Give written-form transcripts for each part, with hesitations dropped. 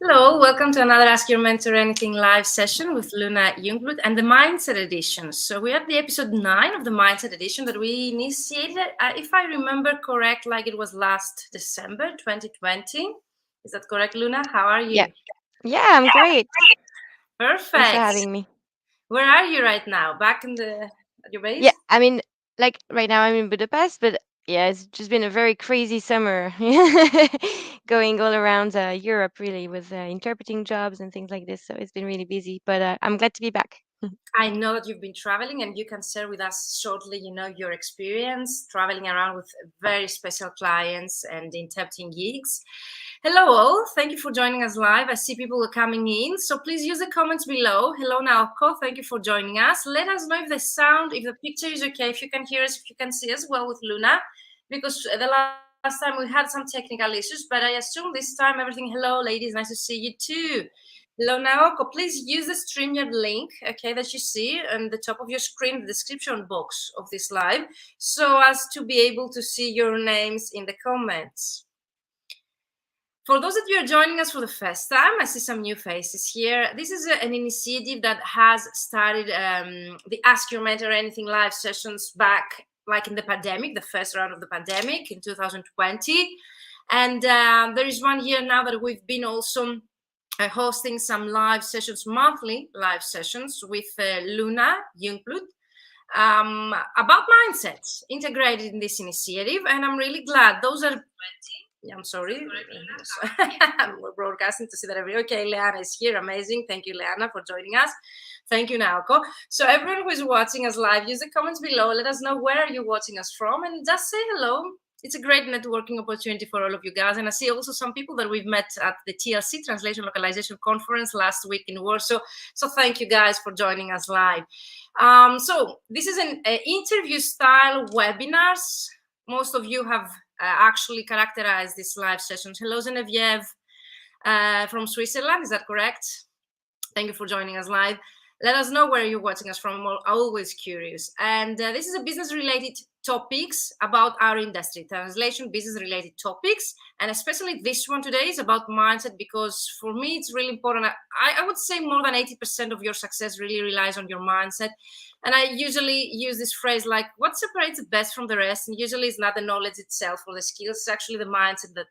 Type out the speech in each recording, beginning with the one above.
Hello, welcome to another Ask Your Mentor Anything live session with Luna Jungblut and the Mindset Edition. So we are the episode 9 of the Mindset Edition that we initiated, if I remember correct, like it was last December 2020. Is that correct, Luna? How are Yeah. you? Yeah, I'm great. Thanks for Perfect. having me. Where are you right now? Back in the at your Yeah, base? I mean, like right now I'm in Budapest, but yeah, it's just been a very crazy summer going all around Europe, really, with interpreting jobs and things like this. So it's been really busy, but I'm glad to be back. I know that you've been traveling and you can share with us shortly, your experience traveling around with very special clients and interpreting gigs. Hello all, thank you for joining us live. I see people are coming in, so please use the comments below. Hello Naoko, thank you for joining us. Let us know if the sound, if the picture is okay, if you can hear us, if you can see us well with Luna, because the last time we had some technical issues, but I assume this time everything, hello ladies, nice to see you too. Hello, Naoko. Please use the StreamYard link, okay, that you see on the top of your screen, the description box of this live, so as to be able to see your names in the comments. For those that you are joining us for the first time, I see some new faces here. This is an initiative that has started the Ask Your Mentor Anything live sessions back, like in the pandemic, the first round of the pandemic in 2020. And there is one here now that we've been also hosting some live sessions, monthly live sessions with Luna Jungblut about mindset integrated in this initiative. And I'm really glad those are. Yeah, I'm sorry. We're broadcasting to see that every. Okay, Leanna is here. Amazing. Thank you, Leanna, for joining us. Thank you, Naoko. So everyone who is watching us live, use the comments below. Let us know where you're watching us from and just say hello. It's a great networking opportunity for all of you guys. And I see also some people that we've met at the TLC Translation Localization Conference last week in Warsaw. So thank you guys for joining us live. So this is an interview style webinars. Most of you have actually characterized these live sessions. Hello, Genevieve from Switzerland. Is that correct? Thank you for joining us live. Let us know where you're watching us from. We're always curious. And this is a business-related topics about our industry, translation, business-related topics. And especially this one today is about mindset, because for me, it's really important. I would say more than 80% of your success really relies on your mindset. And I usually use this phrase like, what separates the best from the rest? And usually it's not the knowledge itself or the skills, it's actually the mindset that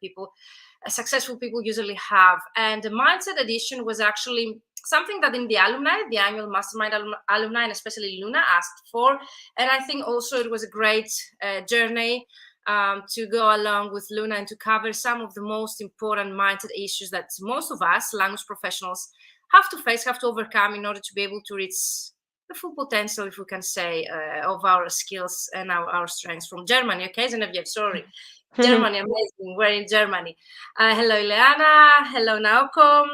successful people usually have. And the mindset edition was actually something that in the alumni, the annual mastermind alumni, and especially Luna asked for. And I think also it was a great journey to go along with Luna and to cover some of the most important mindset issues that most of us language professionals have to face, have to overcome in order to be able to reach the full potential, if we can say, of our skills and our strengths. From Germany, okay, Genevieve, sorry. Germany, amazing. We're in Germany. Hello, Ileana. Hello, Naoko.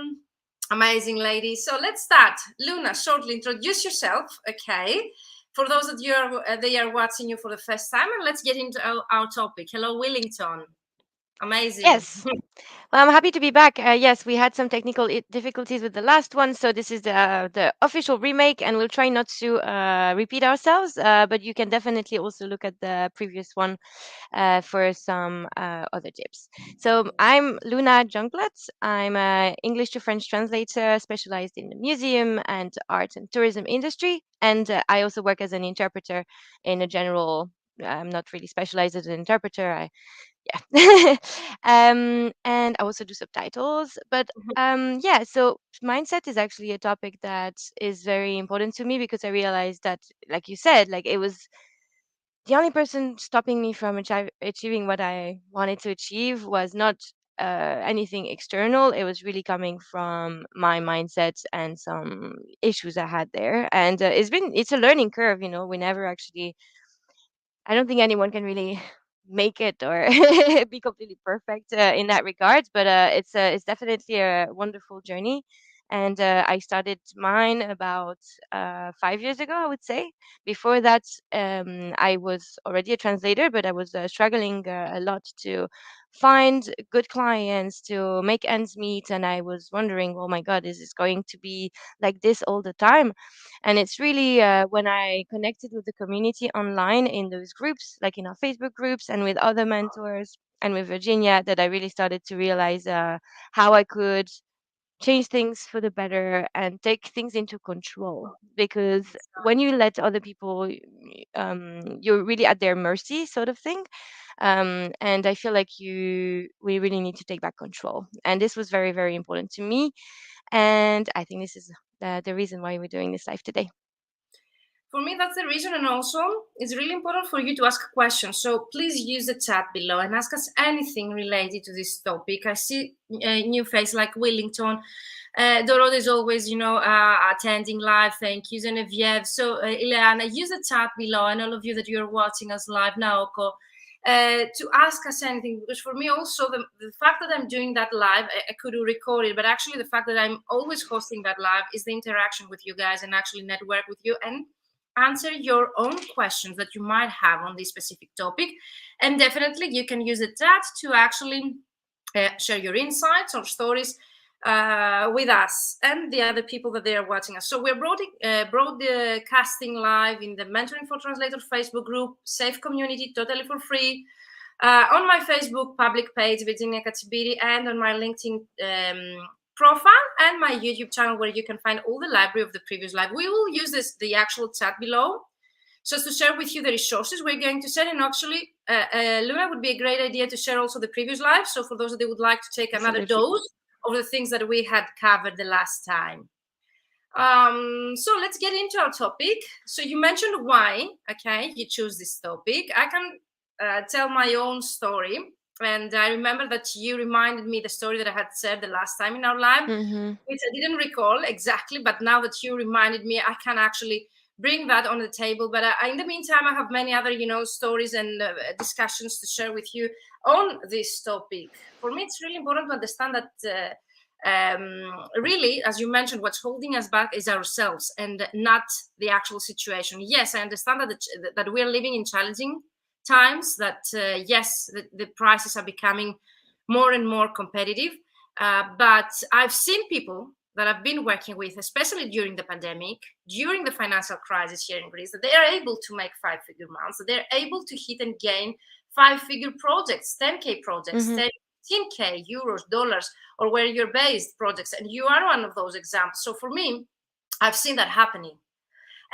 Amazing lady. So let's start. Luna, shortly introduce yourself, okay? For those that they are watching you for the first time, and let's get into our topic. Hello, Wellington. Amazing. Yes. Well, I'm happy to be back. Yes, we had some technical difficulties with the last one, so this is the official remake, and we'll try not to repeat ourselves. But you can definitely also look at the previous one for some other tips. So I'm Luna Jungblut. I'm an English to French translator specialized in the museum and art and tourism industry, and I also work as an interpreter in a general. I'm not really specialized as an interpreter. Yeah. And I also do subtitles. But yeah, so mindset is actually a topic that is very important to me because I realized that, like you said, like it was the only person stopping me from achieving what I wanted to achieve was not anything external. It was really coming from my mindset and some issues I had there. And it's a learning curve. We never actually. I don't think anyone can really make it or be completely perfect in that regard, but it's definitely a wonderful journey. And I started mine about 5 years ago, I would say. Before that, I was already a translator, but I was struggling a lot to find good clients to make ends meet, and I was wondering, oh my God, is this going to be like this all the time? And it's really when I connected with the community online in those groups, like in our Facebook groups and with other mentors and with Virginia, that I really started to realize how I could change things for the better and take things into control, because when you let other people, you're really at their mercy, sort of thing. And I feel like we really need to take back control, and this was very, very important to me, and I think this is the reason why we're doing this live today. For me, that's the reason. And also, it's really important for you to ask questions. So please use the chat below and ask us anything related to this topic. I see a new face like Wellington. Dorota is always, attending live. Thank you, Genevieve. So, Ileana, use the chat below, and all of you that you're watching us live, Naoko, to ask us anything. Because for me, also, the fact that I'm doing that live, I could record it, but actually, the fact that I'm always hosting that live is the interaction with you guys and actually network with you and answer your own questions that you might have on this specific topic. And definitely you can use the chat to actually share your insights or stories with us and the other people that they are watching us. So we're broadcasting live in the Mentoring for Translators Facebook group, safe community, totally for free. On my Facebook public page, Virginia Katsimpiri, and on my LinkedIn profile and my YouTube channel, where you can find all the library of the previous live. We will use the actual chat below just to share with you the resources we're going to share. And actually, Luna, would be a great idea to share also the previous live. So for those that would like to take another dose of the things that we had covered the last time. So let's get into our topic. So you mentioned why, okay, you choose this topic. I can tell my own story. And I remember that you reminded me the story that I had said the last time in our live, which I didn't recall exactly, but now that you reminded me, I can actually bring that on the table. But in the meantime, I have many other, stories and discussions to share with you on this topic. For me, it's really important to understand that really, as you mentioned, what's holding us back is ourselves and not the actual situation. Yes, I understand that we are living in challenging times, that yes, the prices are becoming more and more competitive, but I've seen people that I've been working with, especially during the pandemic, during the financial crisis here in Greece, that they are able to make 5-figure months, that they're able to hit and gain 5-figure projects, 10K projects, 10K euros, dollars, or where you're based projects. And you are one of those examples. So for me, I've seen that happening.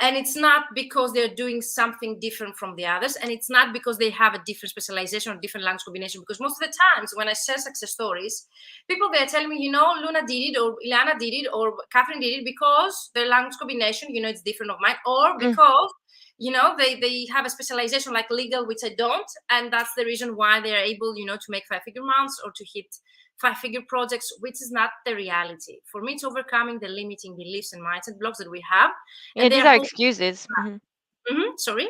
And it's not because they're doing something different from the others. And it's not because they have a different specialization or different language combination. Because most of the times when I share success stories, people, they're telling me, Luna did it, or Ilana did it, or Catherine did it because their language combination, it's different of mine. Or because, they have a specialization like legal, which I don't. And that's the reason why they're able, to make 5-figure months or to hit 5-figure projects, which is not the reality. For me, it's overcoming the limiting beliefs and mindset blocks that we have. Yeah, these are excuses. Sorry?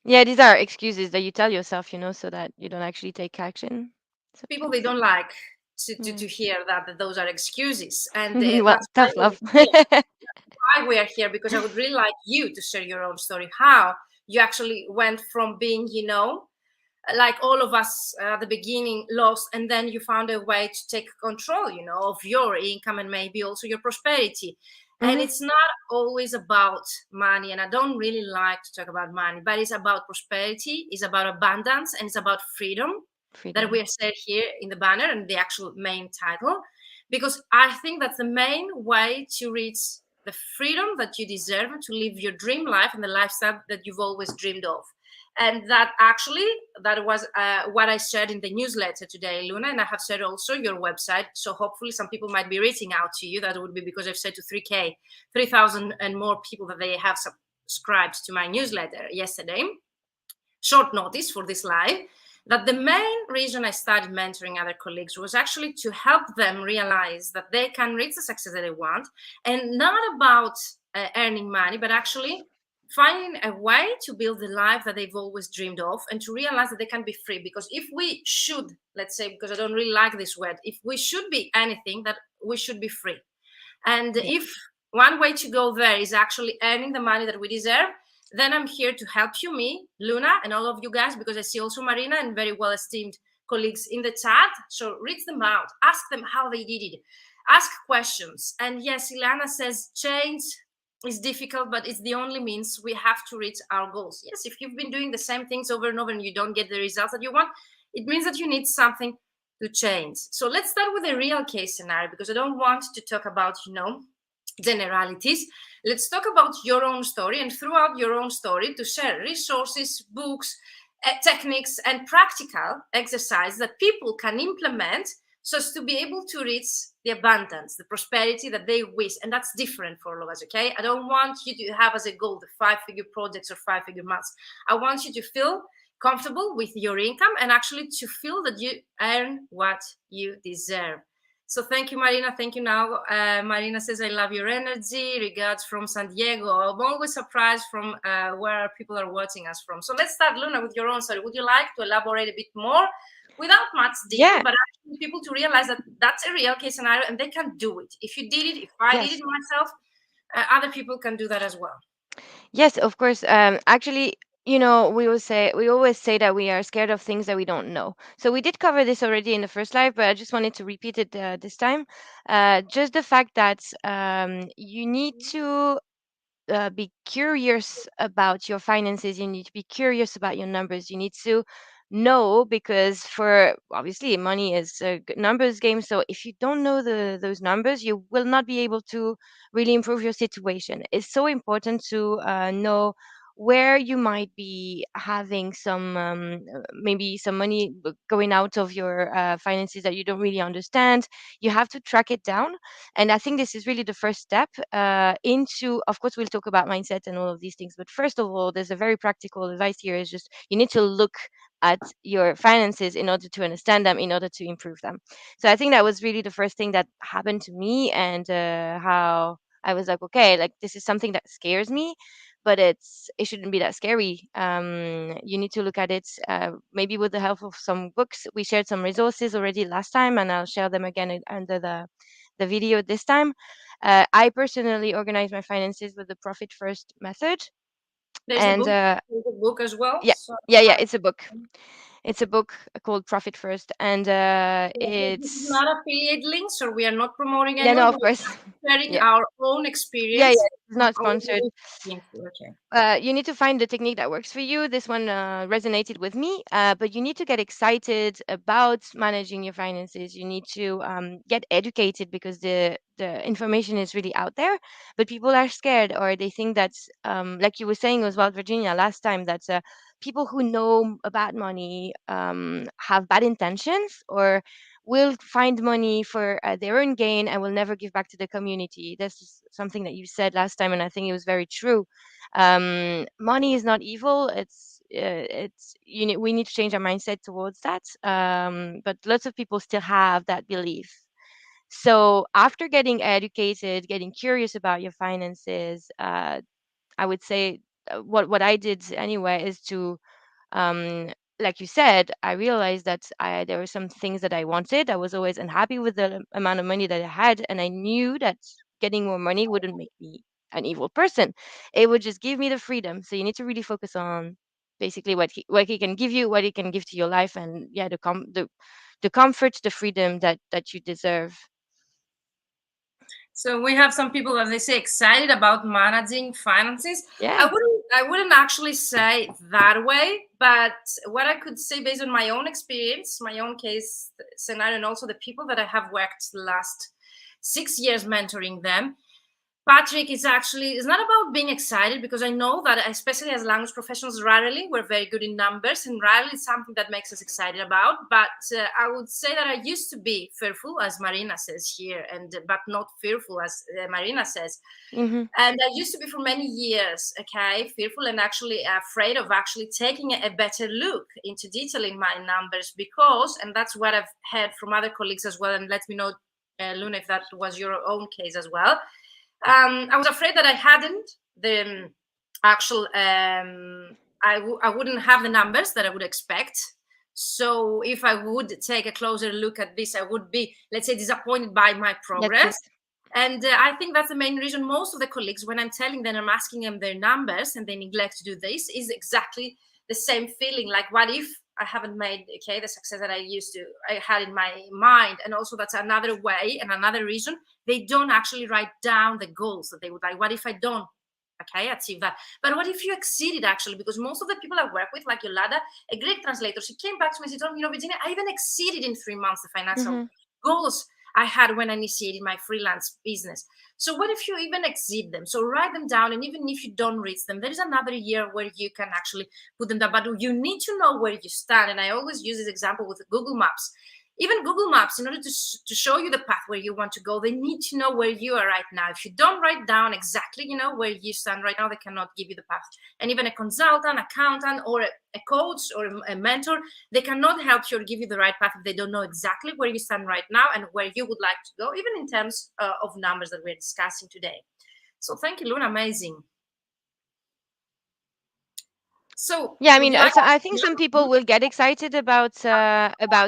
Yeah, these are excuses that you tell yourself, so that you don't actually take action. So people, they don't like to hear that those are excuses. And well, that's tough love. why we are here, because I would really like you to share your own story, how you actually went from being, like all of us at the beginning, lost, and then you found a way to take control, of your income and maybe also your prosperity. And it's not always about money, and I don't really like to talk about money, but it's about prosperity, it's about abundance, and it's about freedom. That we are said here in the banner and the actual main title, because I think that's the main way to reach the freedom that you deserve to live your dream life and the lifestyle that you've always dreamed of. And that was what I shared in the newsletter today, Luna, and I have shared also your website. So hopefully some people might be reaching out to you. That would be because I've said to 3,000 and more people that they have subscribed to my newsletter yesterday. Short notice for this live. That the main reason I started mentoring other colleagues was actually to help them realize that they can reach the success that they want, and not about earning money, but actually finding a way to build the life that they've always dreamed of, and to realize that they can be free. Because if we should, let's say, because I don't really like this word, if we should be anything, that we should be free. And if one way to go there is actually earning the money that we deserve, then I'm here to help you, me, Luna, and all of you guys, because I see also Marina and very well esteemed colleagues in the chat. So reach them out, ask them how they did it, ask questions. And yes, Ilana says change is difficult, but it's the only means we have to reach our goals. Yes, if you've been doing the same things over and over and you don't get the results that you want, it means that you need something to change. So let's start with a real case scenario, because I don't want to talk about, generalities. Let's talk about your own story, and throughout your own story to share resources, books, techniques, and practical exercise that people can implement so as to be able to reach the abundance, the prosperity that they wish. And that's different for all of us, okay? I don't want you to have as a goal the 5-figure projects or 5-figure months. I want you to feel comfortable with your income and actually to feel that you earn what you deserve. So thank you, Marina. Thank you. Now, Marina says, I love your energy. Regards from San Diego. I'm always surprised from where people are watching us from. So let's start, Luna, with your own story. Would you like to elaborate a bit more without much detail, but actually people to realize that that's a real case scenario and they can do it. If you did it, if I did it myself, other people can do that as well. Yes, of course. Actually, we always say that we are scared of things that we don't know. So we did cover this already in the first live, but I just wanted to repeat it this time. Just the fact that you need to be curious about your finances. You need to be curious about your numbers. You need to know, because for obviously money is a numbers game. So if you don't know those numbers, you will not be able to really improve your situation. It's so important to know where you might be having some maybe some money going out of your finances that you don't really understand. You have to track it down, and I think this is really the first step into, of course, we'll talk about mindset and all of these things. But first of all, there's a very practical advice here, is just you need to look at your finances in order to understand them, in order to improve them. So I think that was really the first thing that happened to me, and how I was like, okay, like this is something that scares me, but it shouldn't be that scary. You need to look at it maybe with the help of some books. We shared some resources already last time, and I'll share them again under the video this time. I personally organize my finances with the Profit First method. There's And a book as well. yeah, So, yeah, it's a book. It's a book called Profit First, and this is it's not affiliate links, or we are not promoting yeah, no, anyone. of course, We're sharing yeah, our own yeah, experience. it's not sponsored. Okay. You need to find the technique that works for you. This one resonated with me, but you need to get excited about managing your finances. You need to get educated, because the information is really out there, but people are scared, or they think that's like you were saying as well, Virginia, last time, that people who know about money have bad intentions, or will find money for their own gain and will never give back to the community. This is something that you said last time, and I think it was very true. Money is not evil. It's we need to change our mindset towards that. But lots of people still have that belief. So after getting educated, getting curious about your finances, I would say what I did anyway is to um, like you said, I realized that there were some things that I wanted. I was always unhappy with the amount of money that I had, and I knew that getting more money wouldn't make me an evil person. It would just give me the freedom. So you need to really focus on basically what he can give you, what he can give to your life, and yeah, the comfort, the freedom that you deserve. So we have some people, as they say, excited about managing finances. Yeah. I wouldn't actually say that way, but what I could say based on my own experience, my own case scenario, and also the people that I have worked the last 6 years mentoring them, Patrick, is actually, it's not about being excited, because I know that especially as language professionals, rarely we're very good in numbers, and rarely it's something that makes us excited about. But I would say that I used to be fearful, as Marina says here, and but not fearful, as Marina says. Mm-hmm. And I used to be for many years, okay, fearful and actually afraid of actually taking a better look into detailing my numbers, because, and that's what I've heard from other colleagues as well, and let me know, Luna, if that was your own case as well. I was afraid that I hadn't the actual, I wouldn't have the numbers that I would expect. So if I would take a closer look at this, I would be, let's say, disappointed by my That's progress. it. And I think that's the main reason most of the colleagues, when I'm telling them, I'm asking them their numbers and they neglect to do this, is exactly the same feeling. Like, what if I haven't made, okay, the success that I had in my mind? And also that's another way and another reason they don't actually write down the goals that they would like. What if I don't Okay, achieve that. But what if you exceeded actually? Because most of the people I work with, like Yolanda, a Greek translator, she came back to me and she told me, Virginia, I even exceeded in 3 months the financial Mm-hmm. goals I had when I initiated my freelance business. So what if you even exceed them? So write them down, and even if you don't reach them, there is another year where you can actually put them down. But you need to know where you stand. And I always use this example with Google Maps. Even Google Maps, in order to show you the path where you want to go, they need to know where you are right now. If you don't write down exactly, where you stand right now, they cannot give you the path. And even a consultant, accountant, or a coach or a mentor, they cannot help you or give you the right path if they don't know exactly where you stand right now and where you would like to go, even in terms of numbers that we're discussing today. So thank you, Luna. Amazing. So Yeah, I would mean, you like? so I think some people will get excited about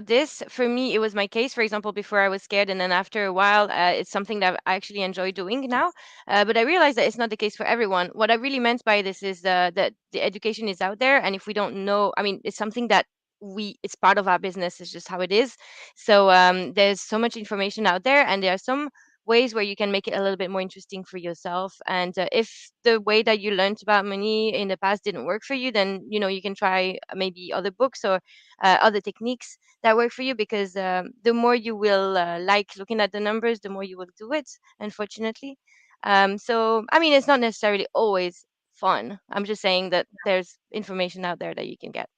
this. For me, it was my case. For example, before I was scared, and then after a while, it's something that I actually enjoy doing now. But I realized that it's not the case for everyone. What I really meant by this is that the education is out there, and if we don't know, I mean, it's something that it's part of our business. It's just how it is. So there's so much information out there, and there are some ways where you can make it a little bit more interesting for yourself. And if the way that you learned about money in the past didn't work for you, then you can try maybe other books or other techniques that work for you, because the more you will like looking at the numbers, the more you will do it, unfortunately. So I mean, it's not necessarily always fun. I'm just saying that there's information out there that you can get.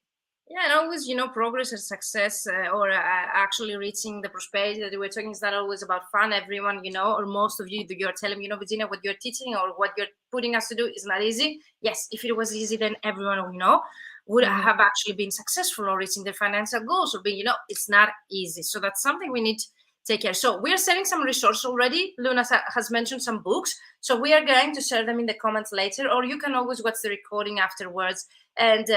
Yeah, and always, progress and success, or actually reaching the prosperity that we were talking, is not always about fun. Everyone, or most of you, you're telling me, Virginia, what you're teaching or what you're putting us to do is not easy. Yes, if it was easy, then everyone we know would Hmm. have actually been successful or reaching their financial goals or being, it's not easy. So that's something we need to take care. So we are sharing some resources already. Luna has mentioned some books. So we are going to share them in the comments later, or you can always watch the recording afterwards and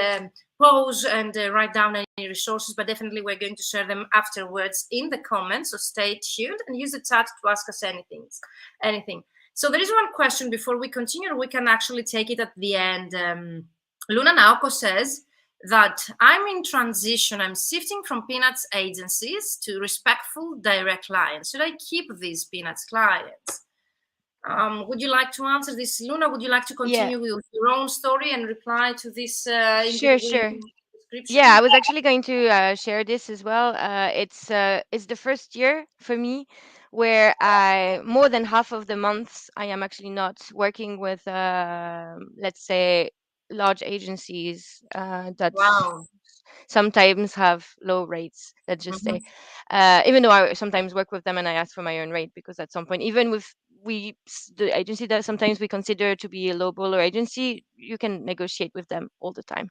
pause and write down any resources, but definitely we're going to share them afterwards in the comments. So stay tuned and use the chat to ask us anything. So there is one question before we continue. We can actually take it at the end. Luna Naoko says that I'm in transition. I'm shifting from Peanuts agencies to respectful direct clients. Should I keep these Peanuts clients? Would you like to answer this, Luna? Would you like to Yeah, continue with your own story and reply to this sure, individual sure. Yeah, description? I was actually going to share this as well. It's the first year for me where I more than half of the months I am actually not working with, let's say, large agencies that Wow. sometimes have low rates. Let's just Mhm. say, even though I sometimes work with them and I ask for my own rate, because at some point, even with the agency that sometimes we consider to be a low baller agency, you can negotiate with them all the time.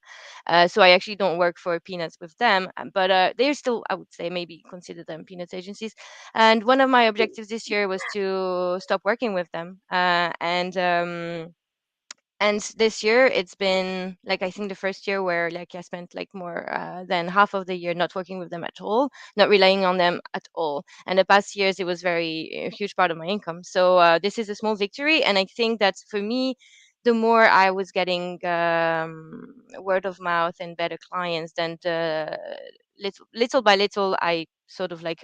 So I actually don't work for Peanuts with them, but they're still, I would say, maybe consider them Peanuts agencies. And one of my objectives this year was to stop working with them, and this year it's been like, I think, the first year where like I spent like more than half of the year not working with them at all, not relying on them at all. And the past years it was very a huge part of my income. So this is a small victory, and I think that for me, the more I was getting word of mouth and better clients, then little by little I sort of like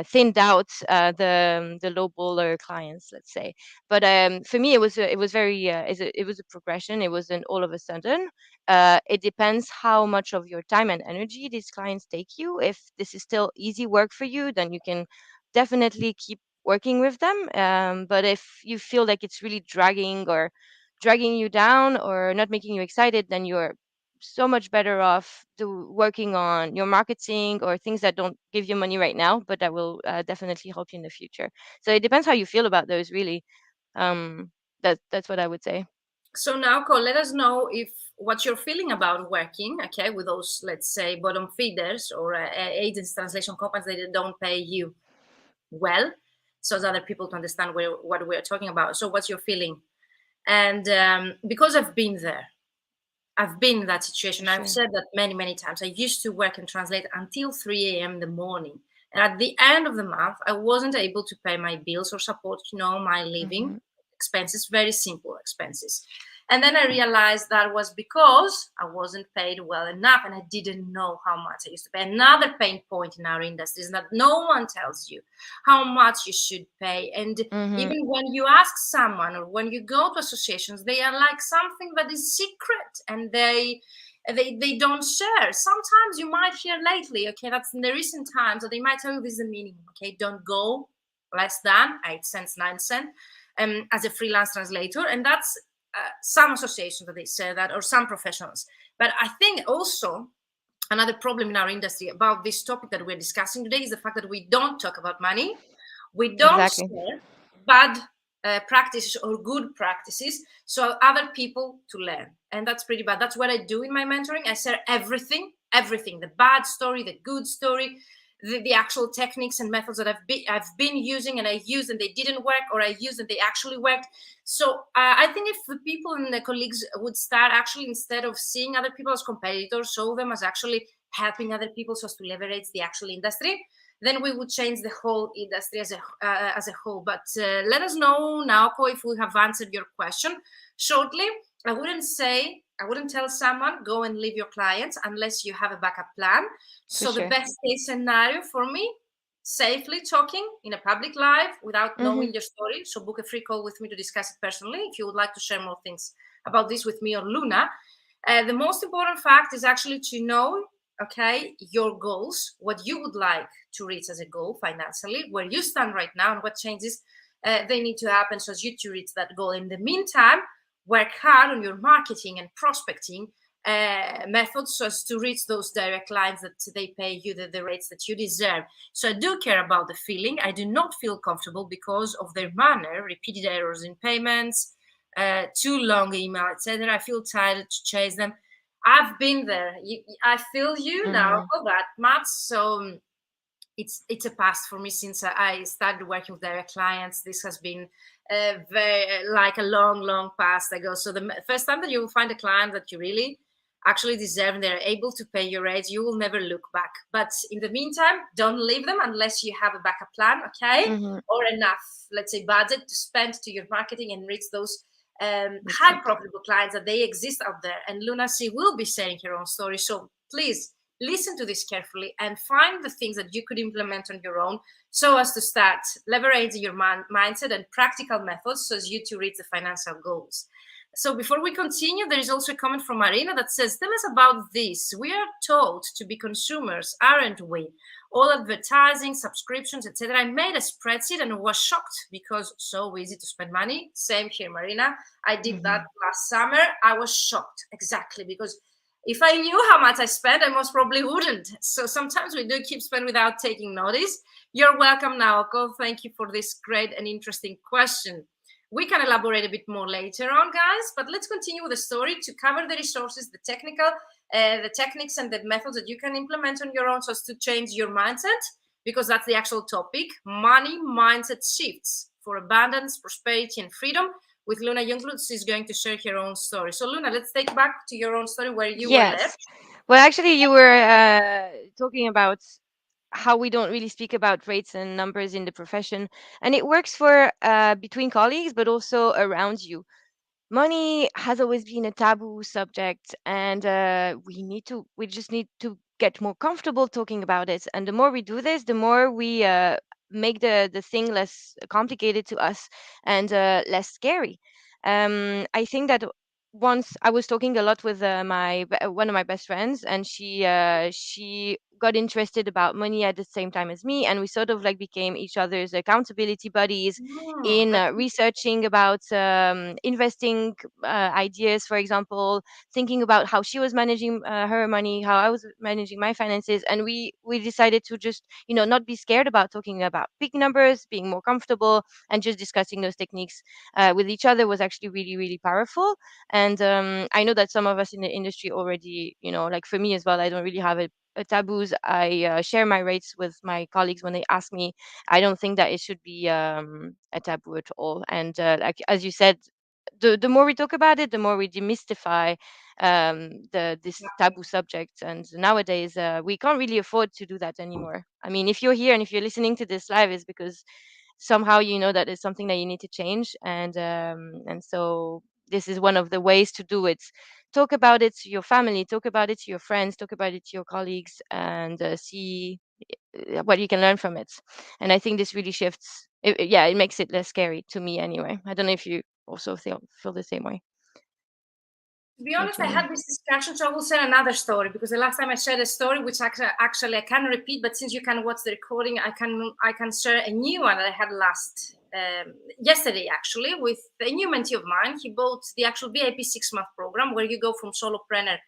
thinned out the low baller clients, let's say. But for me, it was very it was a progression. It wasn't all of a sudden. It depends how much of your time and energy these clients take you. If this is still easy work for you, then you can definitely keep working with them. But if you feel like it's really dragging you down or not making you excited, then you're so much better off working on your marketing or things that don't give you money right now, but that will definitely help you in the future. So it depends how you feel about those, really. um that's what I would say. So now, Cole, let us know if what you're feeling about working, okay, with those, let's say, bottom feeders or agents, translation companies that don't pay you well, so that other people to understand what we're talking about. So what's your feeling? And because I've been there, I've been in that situation. I've Sure. said that many, many times. I used to work and translate until 3 a.m. in the morning. And at the end of the month, I wasn't able to pay my bills or support, my living Hmm. expenses, very simple expenses. And then I realized that was because I wasn't paid well enough and I didn't know how much I used to pay. Another pain point in our industry is that no one tells you how much you should pay. And Mm-hmm. even when you ask someone or when you go to associations, they are like something that is secret, and they don't share. Sometimes you might hear lately, okay, that's in the recent times, that they might tell you this is the minimum, okay, don't go less than 8 cents, 9 cents as a freelance translator. And that's some associations that they say that, or some professionals. But I think also another problem in our industry about this topic that we're discussing today is the fact that we don't talk about money. We don't Exactly. share bad practices or good practices so other people to learn. And that's pretty bad. That's what I do in my mentoring. I share everything, the bad story, the good story, the actual techniques and methods that I've been using and I used and they didn't work, or I used and they actually worked. So I think if the people and the colleagues would start actually, instead of seeing other people as competitors, show them as actually helping other people so as to leverage the actual industry, then we would change the whole industry as a whole. But let us know, Naoko, if we have answered your question shortly. I wouldn't tell someone go and leave your clients unless you have a backup plan. For So the sure. best case scenario for me, safely talking in a public live without Mm-hmm. knowing your story. So book a free call with me to discuss it personally if you would like to share more things about this with me or Luna. The most important fact is actually to know, okay, your goals, what you would like to reach as a goal financially, where you stand right now, and what changes they need to happen so as you to reach that goal. In the meantime, work hard on your marketing and prospecting methods so as to reach those direct clients that they pay you the rates that you deserve. So I do care about the feeling. I do not feel comfortable because of their manner, repeated errors in payments, too long email, etc. I feel tired to chase them. I've been there. I feel you now Mm-hmm. for that much. So it's a past for me since I started working with direct clients. This has been very like a long past ago. So the first time that you will find a client that you really actually deserve and they're able to pay your rates, you will never look back. But in the meantime, don't leave them unless you have a backup plan, okay, Mm-hmm. or enough, let's say, budget to spend to your marketing and reach those high Exactly. profitable clients that they exist out there. And Luna C will be sharing her own story. So please listen to this carefully and find the things that you could implement on your own so as to start leveraging your mindset and practical methods so as you to reach the financial goals. So before we continue, there is also a comment from Marina that says, tell us about this. We are taught to be consumers, aren't we? All advertising, subscriptions, etc. I made a spreadsheet and was shocked because so easy to spend money. Same here, Marina. I did that Mm-hmm. last summer. I was shocked, exactly, because if I knew how much I spent, I most probably wouldn't. So sometimes we do keep spending without taking notice. You're welcome, Naoko. Thank you for this great and interesting question. We can elaborate a bit more later on, guys, but let's continue with the story to cover the resources, the techniques and the methods that you can implement on your own so as to change your mindset, because that's the actual topic. Money mindset shifts for abundance, prosperity, and freedom. With Luna Jungblut, she's going to share her own story. So, Luna, let's take back to your own story where you were Yes. left. Well, actually, you were talking about how we don't really speak about rates and numbers in the profession, and it works for between colleagues, but also around you. Money has always been a taboo subject, and we just need to get more comfortable talking about it. And the more we do this, the more we make the thing less complicated to us and less scary. I think that once I was talking a lot with one of my best friends, and she got interested about money at the same time as me, and we sort of like became each other's accountability buddies in Okay. researching about investing ideas, for example, thinking about how she was managing her money, how I was managing my finances, and we decided to just not be scared about talking about big numbers, being more comfortable, and just discussing those techniques with each other was actually really really powerful. And I know that some of us in the industry already, like for me as well, I don't really have a taboos. I share my rates with my colleagues when they ask me. I don't think that it should be a taboo at all. And like as you said, the more we talk about it, the more we demystify the this taboo subject. And nowadays, we can't really afford to do that anymore. I mean, if you're here and if you're listening to this live, is because somehow you know that it's something that you need to change. And so this is one of the ways to do it. Talk about it to your family, talk about it to your friends, talk about it to your colleagues, and see what you can learn from it. And I think this really shifts. It makes it less scary to me anyway. I don't know if you also feel the same way. To be honest, I had this discussion, so I will share another story, because the last time I shared a story, which actually I can repeat, but since you can watch the recording, I can share a new one that I had yesterday, actually, with a new mentee of mine. He bought the actual VIP 6-month program, where you go from solopreneur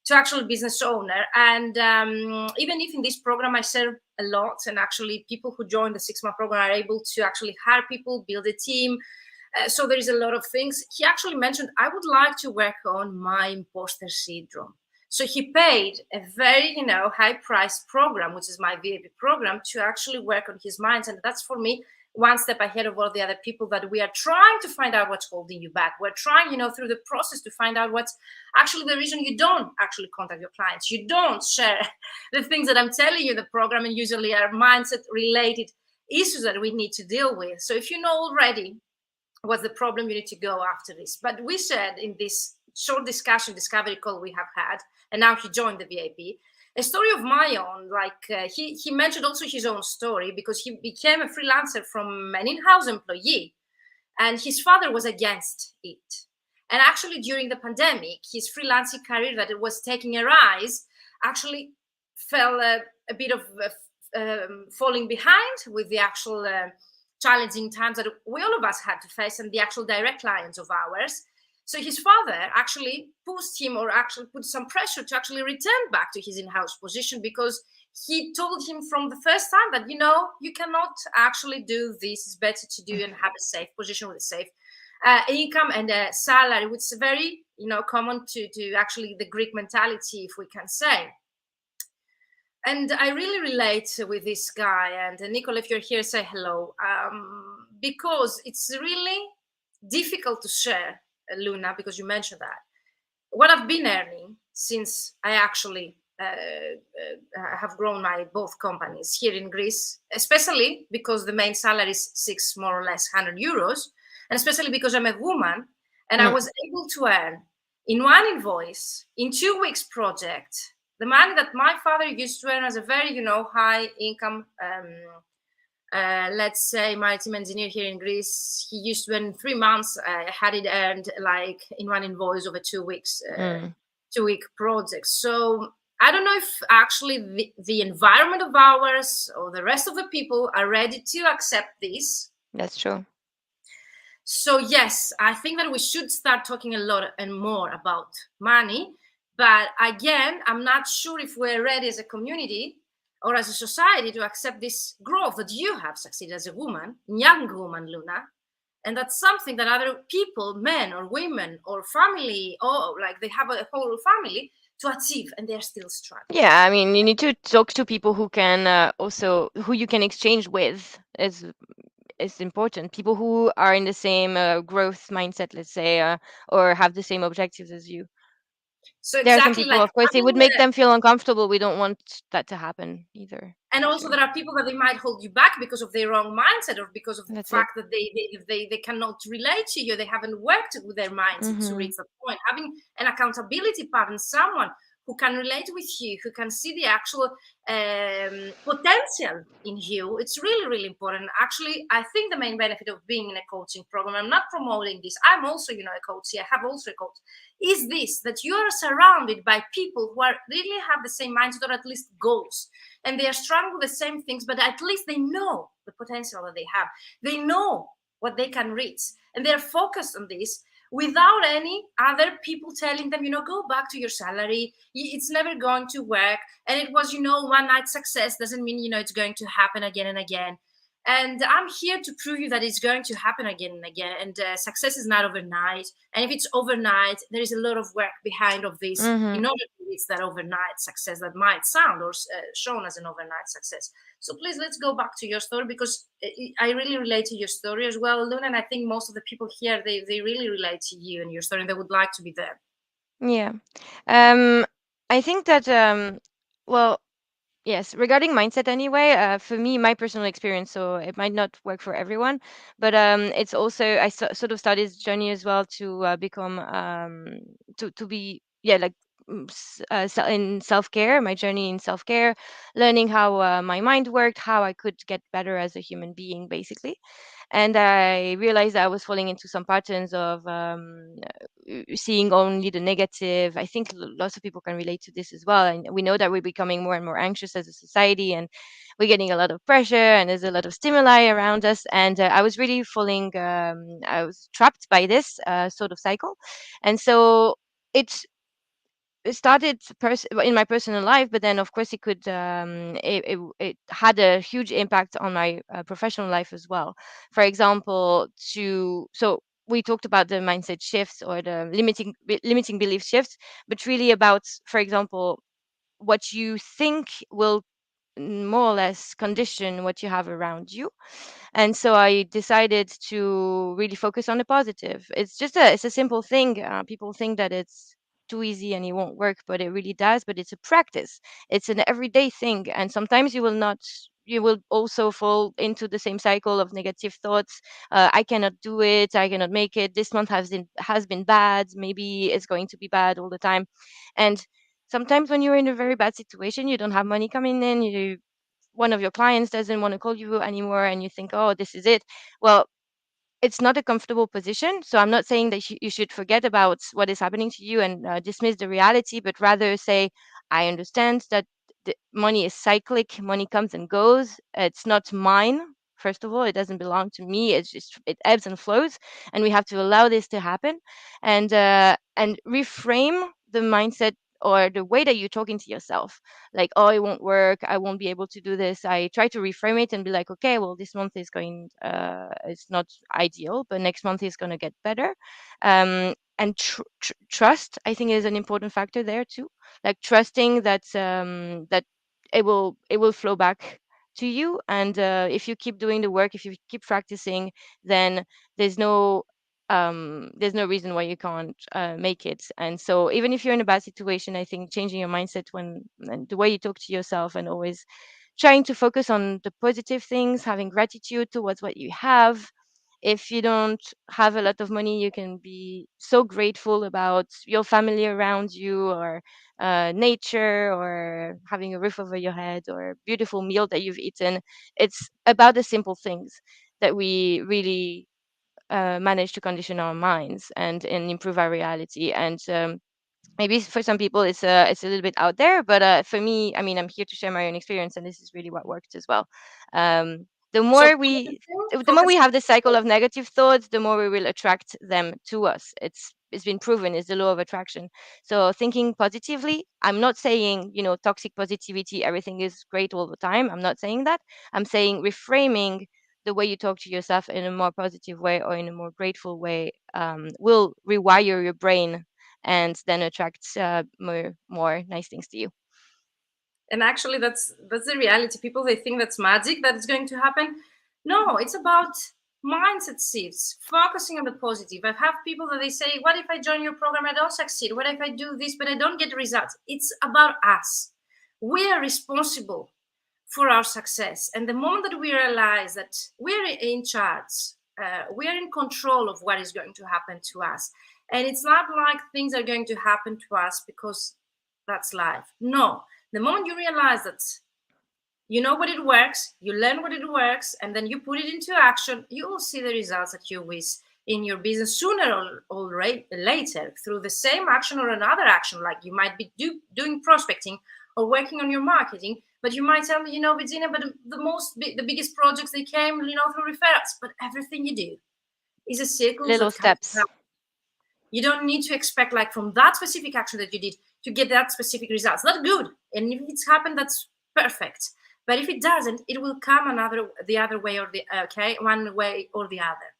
to actual business owner. And even if in this program I share a lot, and actually people who join the 6-month program are able to actually hire people, build a team, so there is a lot of things. He actually mentioned, I would like to work on my imposter syndrome. So he paid a very, high price program, which is my VIP program, to actually work on his mindset. And that's, for me, one step ahead of all the other people, that we are trying to find out what's holding you back. We're trying, through the process, to find out what's actually the reason you don't actually contact your clients. You don't share the things that I'm telling you in the program, and usually are mindset related issues that we need to deal with. So if you know already what's the problem, you need to go after this. But we said in this short discovery call we have had, and now he joined the VIP, a story of my own. Like he mentioned also his own story, because he became a freelancer from an in-house employee, and his father was against it. And actually, during the pandemic, his freelancing career that it was taking a rise actually fell a bit of falling behind with the actual challenging times that we all of us had to face, and the actual direct clients of ours. So his father actually pushed him, or actually put some pressure to actually return back to his in-house position, because he told him from the first time that, you cannot actually do this. It's better to do and have a safe position with a safe income and a salary, which is very, common to actually the Greek mentality, if we can say. And I really relate with this guy. And Nicole, if you're here, say hello, because it's really difficult to share, Luna, because you mentioned that. What I've been earning since I actually have grown my both companies here in Greece, especially because the main salary is more or less 100 euros, and especially because I'm a woman, and I was able to earn in one invoice, in 2 weeks project, the money that my father used to earn as a very, high income, let's say, maritime engineer here in Greece. He used to earn in 3 months, had it earned like in one invoice over 2 weeks, 2-week projects. So I don't know if actually the environment of ours or the rest of the people are ready to accept this. That's true. So yes, I think that we should start talking a lot and more about money. But again, I'm not sure if we're ready as a community or as a society to accept this growth that you have succeeded as a woman, young woman, Luna. And that's something that other people, men or women or family, or like they have a whole family to achieve, and they're still struggling. Yeah, I mean, you need to talk to people who can also, who you can exchange with is important. People who are in the same growth mindset, let's say, or have the same objectives as you. So there are some exactly, people, like, of course, it would make them feel uncomfortable. We don't want that to happen either. And also there are people that they might hold you back because of their wrong mindset, or because of the fact that they cannot relate to you. They haven't worked with their mindset to reach that point. Having an accountability partner, someone who can relate with you, who can see the actual potential in you, it's really, really important. Actually, I think the main benefit of being in a coaching program, I'm not promoting this, I'm also, a coach here, I have also a coach, is this, that you are surrounded by people who are really have the same mindset, or at least goals, and they are struggling with the same things, but at least they know the potential that they have. They know what they can reach, and they're focused on this without any other people telling them, go back to your salary. It's never going to work. And it was, one night success doesn't mean, it's going to happen again and again. And I'm here to prove you that it's going to happen again and again. And success is not overnight. And if it's overnight, there is a lot of work behind of this in order to reach that overnight success that might sound or shown as an overnight success. So please, let's go back to your story, because I really relate to your story as well, Luna. And I think most of the people here, they really relate to you and your story, and they would like to be there. Yeah. I think that, well, Yes, regarding mindset anyway, for me, my personal experience, so it might not work for everyone, but it's also sort of started this journey as well to become to be like in self-care, my journey in self-care, learning how my mind worked, how I could get better as a human being, basically. And I realized I was falling into some patterns of seeing only the negative. I think lots of people can relate to this as well. And we know that we're becoming more and more anxious as a society, and we're getting a lot of pressure, and there's a lot of stimuli around us. And I was really falling, I was trapped by this sort of cycle. And so it's it started in my personal life, but then of course it could it had a huge impact on my professional life as well. For example, we talked about the mindset shifts or the limiting belief shifts, but really about, for example, what you think will more or less condition what you have around you. And so I decided to really focus on the positive. It's a simple thing. People think that it's too easy and it won't work, but it really does. But it's a practice. It's an everyday thing, and sometimes you will not. You will also fall into the same cycle of negative thoughts. I cannot do it. I cannot make it. This month has been bad. Maybe it's going to be bad all the time. And sometimes when you're in a very bad situation, you don't have money coming in. One of your clients doesn't want to call you anymore, and you think, oh, this is it. Well, it's not a comfortable position. So I'm not saying that you should forget about what is happening to you and dismiss the reality, but rather say, I understand that the money is cyclic. Money comes and goes. It's not mine. First of all, it doesn't belong to me. It ebbs and flows, and we have to allow this to happen, and reframe the mindset or the way that you're talking to yourself. Like, oh, it won't work, I won't be able to do this. I try to reframe it and be like, okay, well, this month is going it's not ideal, but next month is going to get better. And trust, I think, is an important factor there too. Like trusting that that it will flow back to you. And if you keep doing the work, if you keep practicing, then there's no there's no reason why you can't make it. And so even if you're in a bad situation, I think changing your mindset when and the way you talk to yourself, and always trying to focus on the positive things, having gratitude towards what you have. If you don't have a lot of money, you can be so grateful about your family around you, or nature, or having a roof over your head, or a beautiful meal that you've eaten. It's about the simple things that we really manage to condition our minds and improve our reality. And maybe for some people it's a little bit out there, but for me, I mean, I'm here to share my own experience, and this is really what worked as well. um, the So more we the more we focusing. have the cycle of negative thoughts, the more we will attract them to us. It's been proven, it's the law of attraction. So thinking positively, I'm not saying, toxic positivity, everything is great all the time. I'm not saying that. I'm saying reframing the way you talk to yourself in a more positive way, or in a more grateful way, will rewire your brain, and then attracts more nice things to you. And actually that's the reality. People, they think that's magic, that it's going to happen. No, it's about mindset shifts, focusing on the positive. I have people that they say, what if I join your program, I don't succeed? What if I do this but I don't get results? It's about us. We are responsible for our success, and the moment that we realize that we're in charge, we are in control of what is going to happen to us. And it's not like things are going to happen to us because that's life. No, the moment you realize that you know what it works, you learn what it works, and then you put it into action, you will see the results that you wish in your business sooner or later, through the same action or another action. Like you might be doing prospecting or working on your marketing, but you might tell me, Virginia, but the biggest projects, they came, through referrals. But everything you do is a circle Little that comes steps. around. You don't need to expect, like, from that specific action that you did to get that specific results. That's good. And if it's happened, that's perfect. But if it doesn't, it will come the other way, or one way or the other.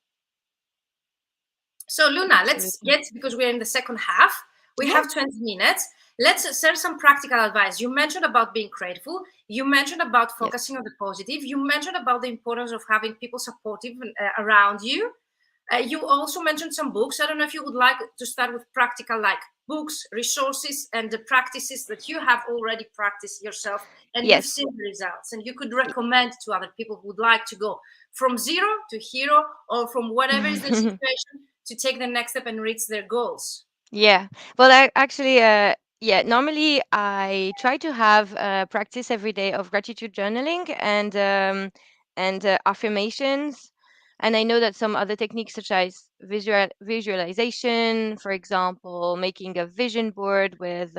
So Luna, let's Absolutely. get, because we're in the second half, we Yeah. have 20 minutes. Let's share some practical advice. You mentioned about being grateful. You mentioned about Yes. focusing on the positive. You mentioned about the importance of having people supportive around you. You also mentioned some books. I don't know if you would like to start with practical, like books, resources, and the practices that you have already practiced yourself, and you've Yes. seen the results, and you could recommend to other people who would like to go from zero to hero, or from whatever is the situation, to take the next step and reach their goals. Yeah. Well, I actually, yeah, normally I try to have practice every day of gratitude journaling and affirmations. And I know that some other techniques, such as visualization, for example, making a vision board with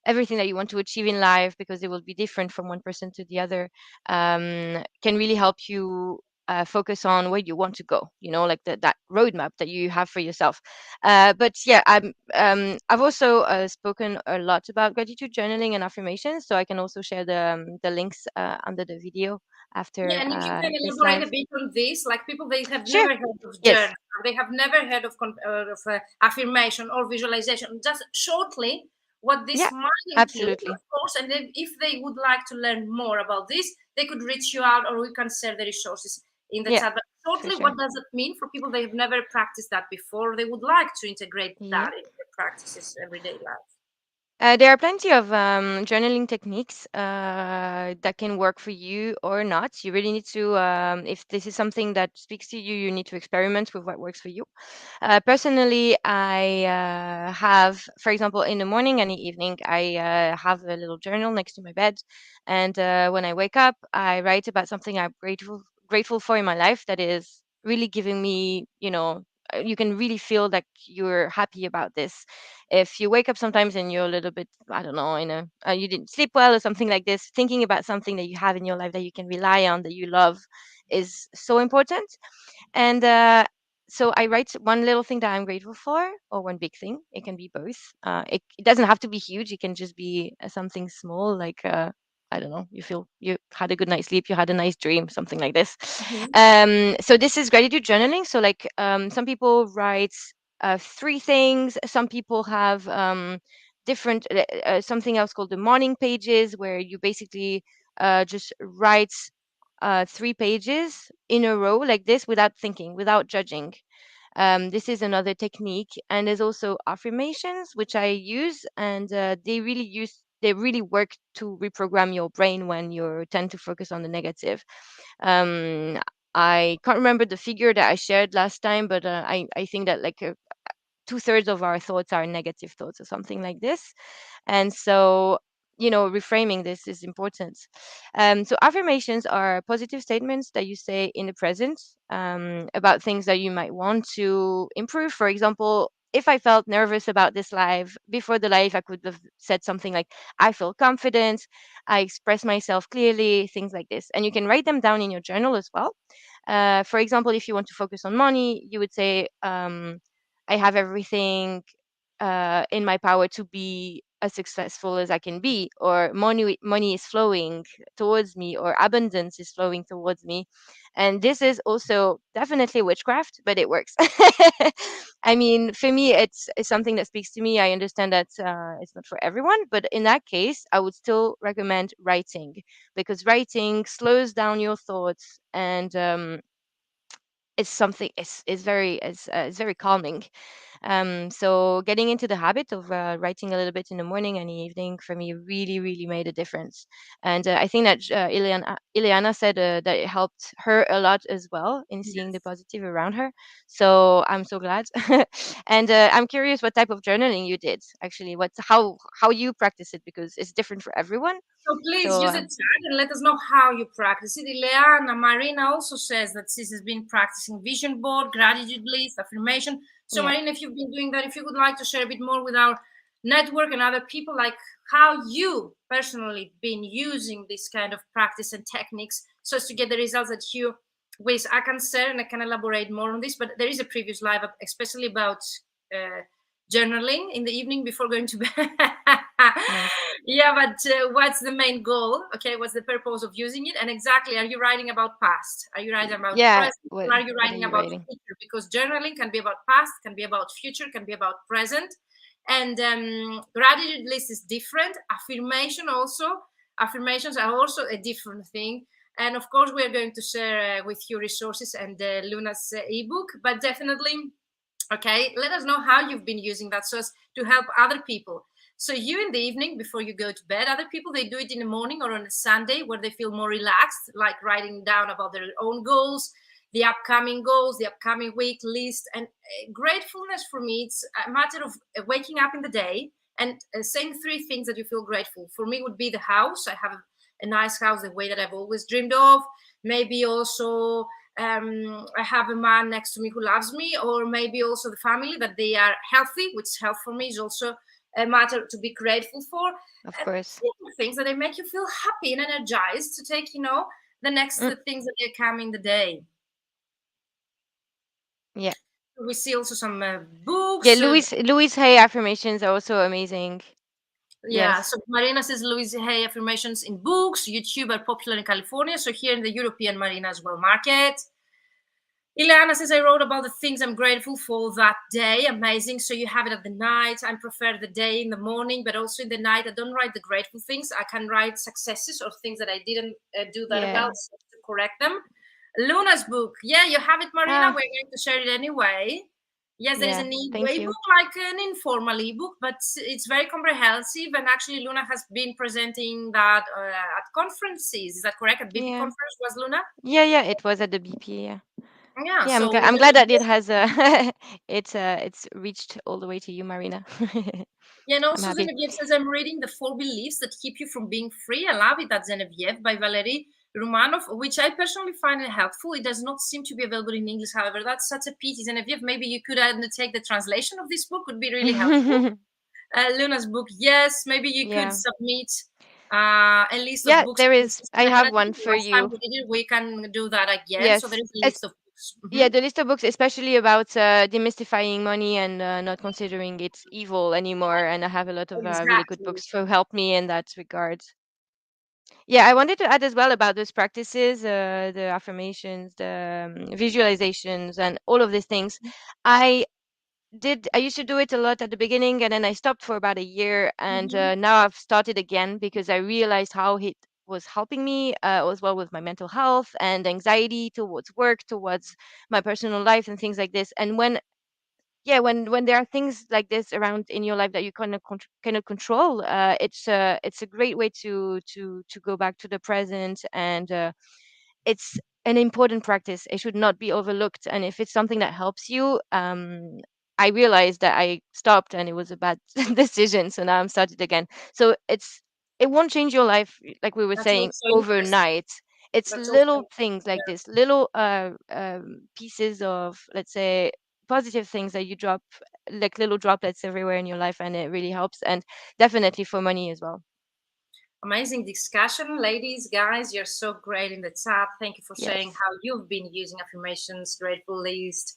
everything that you want to achieve in life, because it will be different from one person to the other, can really help you focus on where you want to go. You know, like that roadmap that you have for yourself. But yeah, I've also spoken a lot about gratitude journaling and affirmations, so I can also share the links under the video Yeah, after and if you can this elaborate live. a bit on this, like people they have Sure. never heard of Yes. journal, they have never heard of affirmation or visualization. Just shortly, what this Yeah. might include, of Absolutely. course, and if they would like to learn more about this, they could reach you out, or we can share the resources in the Yeah. chat. But For shortly, sure. what does it mean for people they have never practiced that before? They would like to integrate Yeah. that in their practices everyday life. There are plenty of journaling techniques that can work for you or not. You really need to, if this is something that speaks to you, you need to experiment with what works for you. Personally, I have, for example, in the morning and the evening, I have a little journal next to my bed, and when I wake up, I write about something I'm grateful for in my life that is really giving me, you can really feel like you're happy about this. If you wake up sometimes and you're a little bit, I don't know, you didn't sleep well or something like this, thinking about something that you have in your life that you can rely on, that you love, is so important. And so I write one little thing that I'm grateful for, or one big thing. It can be both. It doesn't have to be huge. It can just be something small, like I don't know. You feel you had a good night's sleep, you had a nice dream, something like this. Mhm. So this is gratitude journaling. So like some people write three things. Some people have different something else called the morning pages, where you basically just write 3 pages in a row like this, without thinking, without judging. This is another technique, and there's also affirmations which I use, and they really work to reprogram your brain when you tend to focus on the negative. Um, I can't remember the figure that I shared last time, but I think that like 2/3 of our thoughts are negative thoughts or something like this. And so, reframing this is important. So affirmations are positive statements that you say in the present, about things that you might want to improve. For example, if I felt nervous about this live, before the live, I could have said something like, I feel confident, I express myself clearly, things like this. And you can write them down in your journal as well. For example, if you want to focus on money, you would say, I have everything in my power to be as successful as I can be, or money is flowing towards me, or abundance is flowing towards me. And this is also definitely witchcraft, but it works. I mean, for me, it's something that speaks to me. I understand that it's not for everyone, but in that case, I would still recommend writing, because writing slows down your thoughts, and it's something it's very calming. So getting into the habit of writing a little bit in the morning and the evening, for me, really really made a difference. And I think that Ileana said that it helped her a lot as well in seeing the Yes. positive around her. So I'm so glad. And I'm curious what type of journaling you did, actually, how you practice it, because it's different for everyone. So please So use the chat and let us know how you practice it. Ileana Marina also says that she has been practicing vision board, gratitude list, affirmation. So yeah. Marina, if you've been doing that, if you would like to share a bit more with our network and other people, like how you personally been using this kind of practice and techniques so as to get the results that you wish. I can share and I can elaborate more on this, but there is a previous live, especially about uh, journaling in the evening before going to bed. Nice. Yeah, but what's the main goal? Okay, what's the purpose of using it? And exactly, are you writing about past? Are you writing about Yeah. present? what Or are you what are writing you about writing? future? Because journaling can be about past, can be about future, can be about present. And gratitude list is different. Affirmation also. Affirmations are also a different thing. And of course, we are going to share with you resources and Luna's ebook. But definitely, Okay, let us know how you've been using that so as to help other people. So you in the evening before you go to bed, other people, they do it in the morning or on a Sunday where they feel more relaxed, like writing down about their own goals, the upcoming goals, the upcoming week list. And gratefulness for me, it's a matter of waking up in the day and saying three things that you feel grateful. For me would be the house. I have a nice house, the way that I've always dreamed of. Maybe also I have a man next to me who loves me, or maybe also the family, that they are healthy, which health for me is also a matter to be grateful for. Of And course. things that they make you feel happy and energized to take, the next Mm, things that come in the day. yeah. We see also some Yeah, books. Louise Hay affirmations are also amazing. Yeah, Yes. so Marina says Louise Hay affirmations in books. YouTube are popular in California, so here in the European Marina as well market. Ileana says, I wrote about the things I'm grateful for that day. Amazing. So you have it at the night. I prefer the day in the morning, but also in the night. I don't write the grateful things. I can write successes or things that I didn't do that well, Yeah. so to correct them. Luna's book. Yeah, you have it, Marina. Ah, We're going to share it anyway. Yes, there is yeah. an Thank you. ebook, like an informal ebook, but it's very comprehensive. And actually, Luna has been presenting that at conferences. Is that correct? At BP Yeah. conference was Luna? Yeah, it was at the BP, yeah. Yeah, Yeah, so I'm glad that it has it's reached all the way to you, Marina. yeah, and I'm also happy. Genevieve says, I'm reading The Four Beliefs That Keep You From Being Free. I love it, at Genevieve by Valery Romanov, which I personally find it helpful. It does not seem to be available in English, however. That's such a pity, Genevieve. Maybe you could undertake the translation of this book, would be really helpful. Luna's book, yes. Maybe you could Yeah. submit a list of Yeah, books. there is. I And have I think one the for last time you. we did it, we can do that again. So there Yes. is a It's list of books. yeah, the list of books, especially about demystifying money and not considering it's evil anymore. And I have a lot of really good Exactly. books to help me in that regard. Yeah, I wanted to add as well about those practices, the affirmations, the visualizations, and all of these things. I I used to do it a lot at the beginning, and then I stopped for about a year, and Mhm. now I've started again because I realized how it was helping me as well with my mental health and anxiety towards work, towards my personal life, and things like this. And when yeah, when there are things like this around in your life that you cannot control, it's a great way to go back to the present, and it's an important practice. It should not be overlooked. And if it's something that helps you, I realized that I stopped and it was a bad decision. So now I'm started again. So it won't change your life, like we were That's saying, also interesting. overnight. It's That's also little things like this, little pieces of, let's say, positive things that you drop, like little droplets everywhere in your life, and it really helps. And definitely for money as well. amazing discussion, ladies, guys. You're so great in the chat. Thank you for sharing Yes. how you've been using affirmations, grateful list,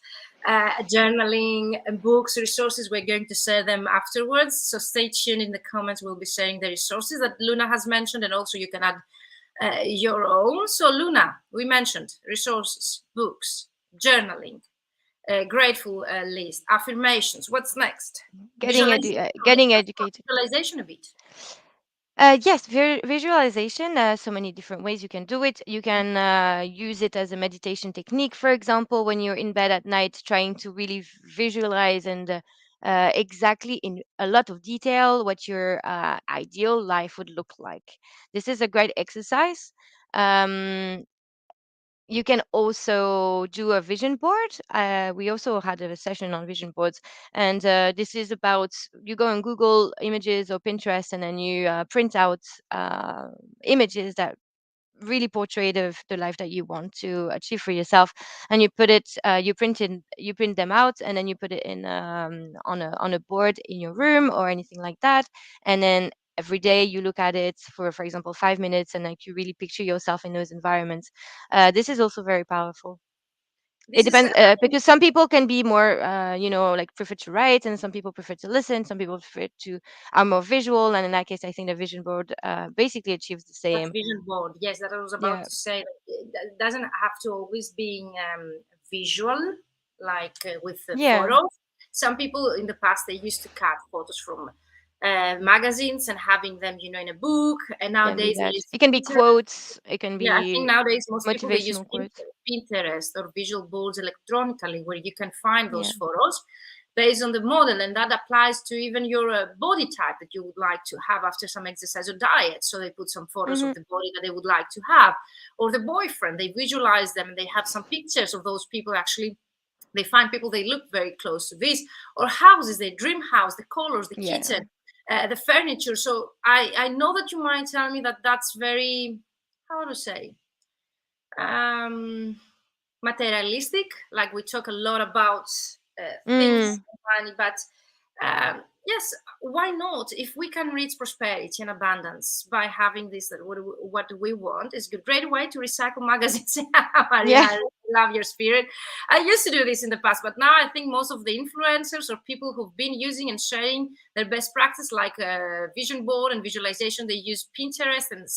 journaling, and books, resources. We're going to share them afterwards. So stay tuned in the comments. We'll be sharing the resources that Luna has mentioned, and also you can add your own. So, Luna, we mentioned resources, books, journaling, grateful list, affirmations. What's next? Visualization. Getting Let's talk educated. visualization a bit. Yes, visualization. So many different ways you can do it. You can use it as a meditation technique, for example, when you're in bed at night, trying to really visualize and exactly in a lot of detail what your ideal life would look like. This is a great exercise. Um, you can also do a vision board. We also had a session on vision boards, and this is about you go on Google Images or Pinterest, and then you print out images that really portray the life that you want to achieve for yourself, and you put it you print them out, and then you put it in on a board in your room or anything like that, and then every day you look at it for example 5 minutes, and like you really picture yourself in those environments. This is also very powerful. It This is depends because some people can be more like prefer to write, and some people prefer to listen, some people prefer to are more visual, and in that case I think the vision board basically achieves the that same. vision board. Yes, that I was about Yeah. to say. It doesn't have to always be visual, like with the Yeah. photos. Some people in the past they used to cut photos from magazines and having them, in a book. And Can be nowadays they that. use It can be Pinterest. quotes. It can Yeah, I think be nowadays most people they use motivational quotes. Pinterest or visual boards electronically, where you can find those Yeah. photos based on the model, and that applies to even your body type that you would like to have after some exercise or diet. So they put some photos Mm-hmm. of the body that they would like to have, or the boyfriend. They visualize them, and they have some pictures of those people. Actually, they find people they look very close to this, or houses, their dream house, the colors, the Yeah. kitchen, the furniture. So I know that you might tell me that that's very, how to say, um, materialistic. Like we talk a lot about things, Mm. money, but yes, why not? If we can reach prosperity and abundance by having this, that what do we want? Is a great way to recycle magazines. Marina, Yeah. I love your spirit. I used to do this in the past, but now I think most of the influencers or people who've been using and sharing their best practice, like vision board and visualization, they use Pinterest and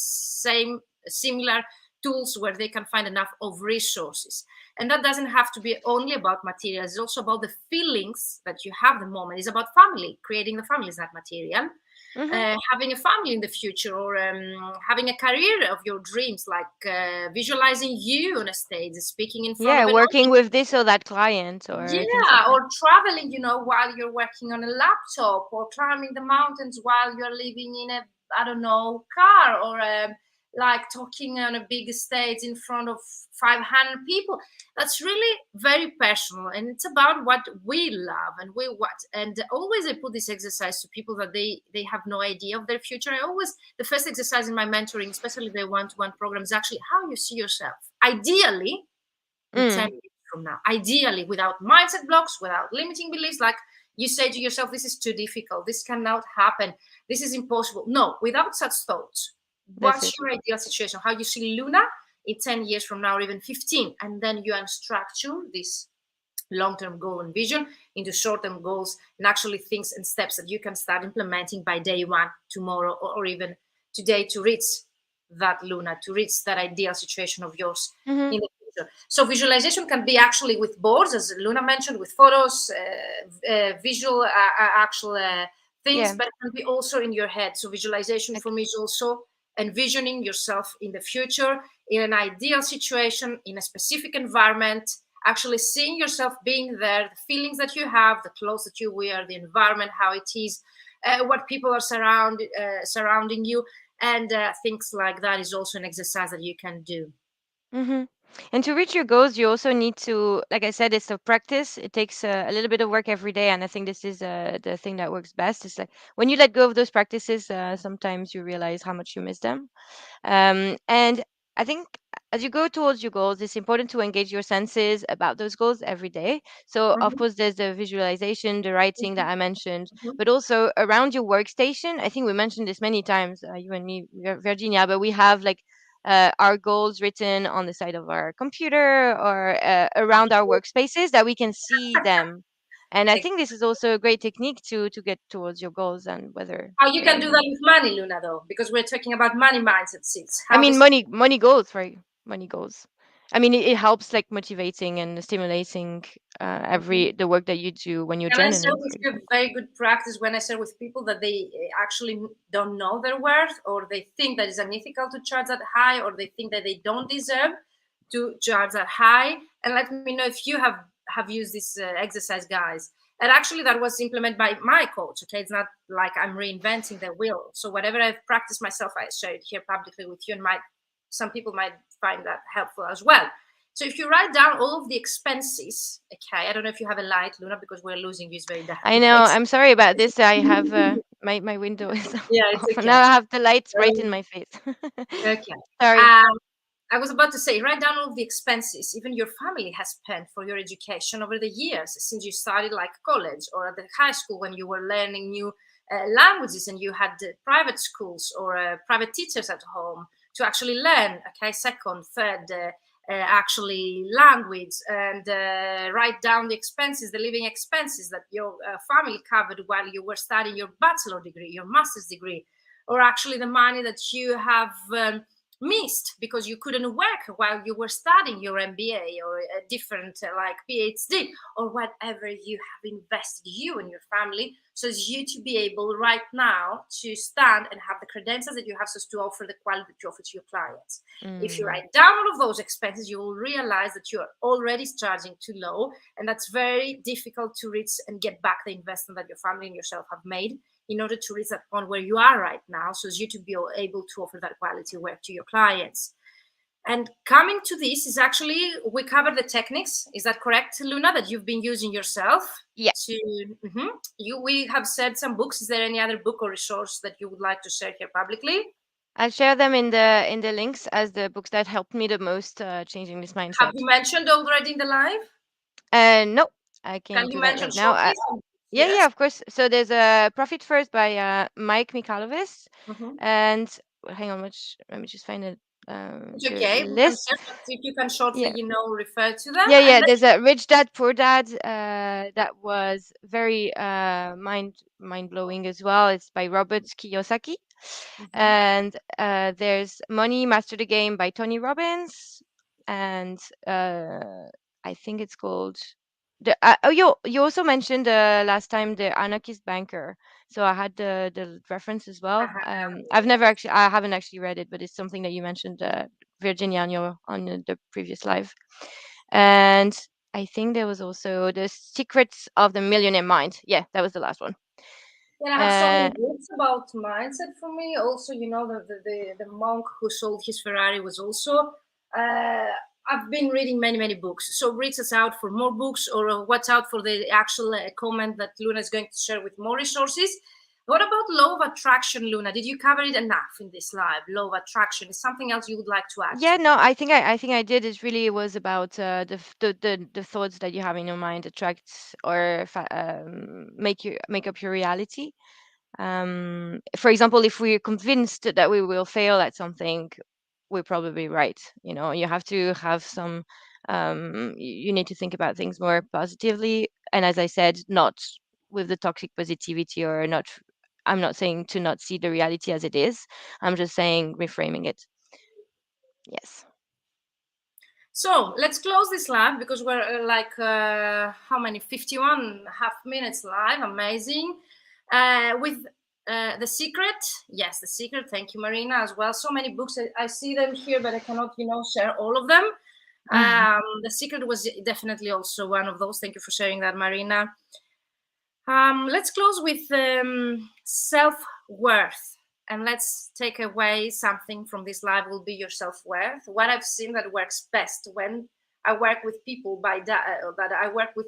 similar tools where they can find enough of resources. And that doesn't have to be only about materials. It's also about the feelings that you have the moment. It's about family. Creating the family is not material. Mm-hmm. Having a family in the future, or having a career of your dreams, like visualizing you on a stage, speaking in front Yeah. of an Working audience. with this or that client or things like Yeah, that. or traveling, while you're working on a laptop, or climbing the mountains while you're living in a, I don't know, car, or like talking on a big stage in front of 500 people. That's really very personal, and it's about what we love and we what. And always I put this exercise to people that they have no idea of their future. I always, the first exercise in my mentoring, especially the one-to-one program, is actually how you see yourself. Ideally, in 10 Mm. years from now. Ideally, without mindset blocks, without limiting beliefs, like you say to yourself, this is too difficult, this cannot happen, this is impossible. No, without such thoughts, That's what's it. your ideal situation? How you see Luna in 10 years from now, or even 15? And then you unstructure this long-term goal and vision into short-term goals, and actually things and steps that you can start implementing by day one, tomorrow, or even today, to reach that Luna, to reach that ideal situation of yours Mm-hmm. in the future. So visualization can be actually with boards, as Luna mentioned, with photos, visual, actual things, Yeah. but it can be also in your head. So visualization Like, for me is also envisioning yourself in the future, in an ideal situation, in a specific environment, actually seeing yourself being there, the feelings that you have, the clothes that you wear, the environment, how it is, what people are surrounding you, and things like that is also an exercise that you can do. mm-hmm. And to reach your goals, you also need to, like I said, it's a practice. It takes a little bit of work every day, and I think this is the thing that works best. It's like when you let go of those practices, sometimes you realize how much you miss them. And I think as you go towards your goals, it's important to engage your senses about those goals every day. So, of Mhm, course, there's the visualization, the writing that mhm, I mentioned, mhm. but also around your workstation. I think we mentioned this many times, you and me, Virginia, but we have like our goals written on the side of our computer or around our workspaces that we can see them. And I think this is also a great technique to get towards your goals and whether How you they're can do that with money, Luna, though, because we're talking about money mindset seats. I How mean, does it? money goals, right? Money goals. I mean, it helps like motivating and stimulating Mhm. every the work that you do when you're Can I share journaling, with for you a example. very good practice when I share with people that they actually don't know their worth, or they think that it's unethical to charge that high, or they think that they don't deserve to charge that high? And let me know if you have used this exercise, guys. And actually, that was implemented by my coach. Okay, it's not like I'm reinventing the wheel. So whatever I've practiced myself, I share it here publicly with you, and might some people might find that helpful as well. So if you write down all of the expenses, okay, I don't know if you have a light, Luna, because we're losing you. It's very dark. I know. I'm sorry about this. I have my window is Yeah, it's off. okay. Now I have the lights right in Um, my face. okay. Sorry. Um, I was about to say, write down all of the expenses even your family has spent for your education over the years, since you started like college or at the high school when you were learning new languages, and you had private schools or private teachers at home to actually learn, okay, second, third, actually language, and write down the expenses, the living expenses that your family covered while you were studying your bachelor degree, your master's degree, or actually the money that you have missed because you couldn't work while you were studying your MBA or a different like PhD or whatever you have invested you and your family, so as you to be able right now to stand and have the credentials that you have so as to offer the quality that you offer to your clients. If you write down all of those expenses, you will realize that you're already charging too low, and that's very difficult to reach and get back the investment that your family and yourself have made in order to reach that point where you are right now, so as you to be able to offer that quality work to your clients. And coming to this is actually, we covered the techniques. Is that correct, Luna, that you've been using yourself? Yeah. We have said some books. Is there any other book or resource that you would like to share here publicly? I'll share them in the links as the books that helped me the most changing this mindset. Have you mentioned already in the live? No, I can do you that mention right now. shortly? Yeah, of course. So there's a Profit First by Mike Mikhailovis, and hang on, let me just find it. It's The okay. We can list. share, but if you can shortly, Yeah. refer to them. Yeah. And There's a Rich Dad Poor Dad that was very mind blowing as well. It's by Robert Kiyosaki, and there's Money Master the Game by Tony Robbins, and I think it's called you also mentioned last time the Anarchist Banker, so I had the reference as well. I haven't actually read it, but it's something that you mentioned, Virginia, on the previous live. And I think there was also The Secrets of the Millionaire Mind. Yeah, that was the last one. I have so many books about mindset for me. Also, the monk who sold his Ferrari was also. I've been reading many books. So reach us out for more books, or watch out for the actual comment that Luna is going to share with more resources. What about law of attraction, Luna? Did you cover it enough in this live? Law of attraction is something else you would like to add? Yeah, no, I think I did. It really was about the thoughts that you have in your mind attract or make up your reality. For example, if we're convinced that we will fail at something, we're probably right. You have to have some. You need to think about things more positively, and as I said, not with the toxic positivity, or not. I'm not saying to not see the reality as it is. I'm just saying reframing it. Yes. So let's close this live because we're how many? 51 half minutes live. Amazing. With The Secret. Yes, The Secret. Thank you, Marina, as well. So many books. I see them here, but I cannot, share all of them. The Secret was definitely also one of those. Thank you for sharing that, Marina. Let's close with self-worth. And let's take away something from this live will be your self-worth. What I've seen that works best when I work with people that I work with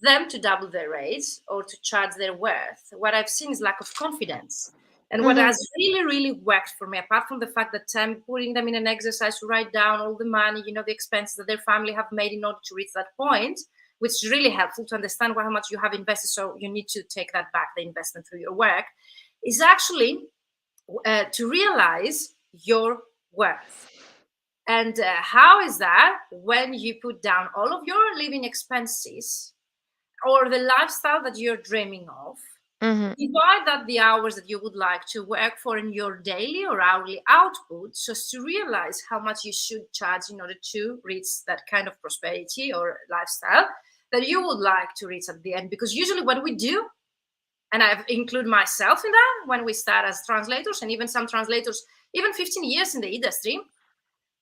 them to double their rates or to charge their worth. What I've seen is lack of confidence. And what has really worked for me, apart from the fact that I'm putting them in an exercise to write down all the money, the expenses that their family have made in order to reach that point, which is really helpful to understand how much you have invested. So you need to take that back, the investment through your work, is actually to realize your worth. And how is that? When you put down all of your living expenses or the lifestyle that you're dreaming of, divide that the hours that you would like to work for in your daily or hourly output, so as to realize how much you should charge in order to reach that kind of prosperity or lifestyle that you would like to reach at the end. Because usually what we do, and I include myself in that, when we start as translators, and even some translators, even 15 years in the industry,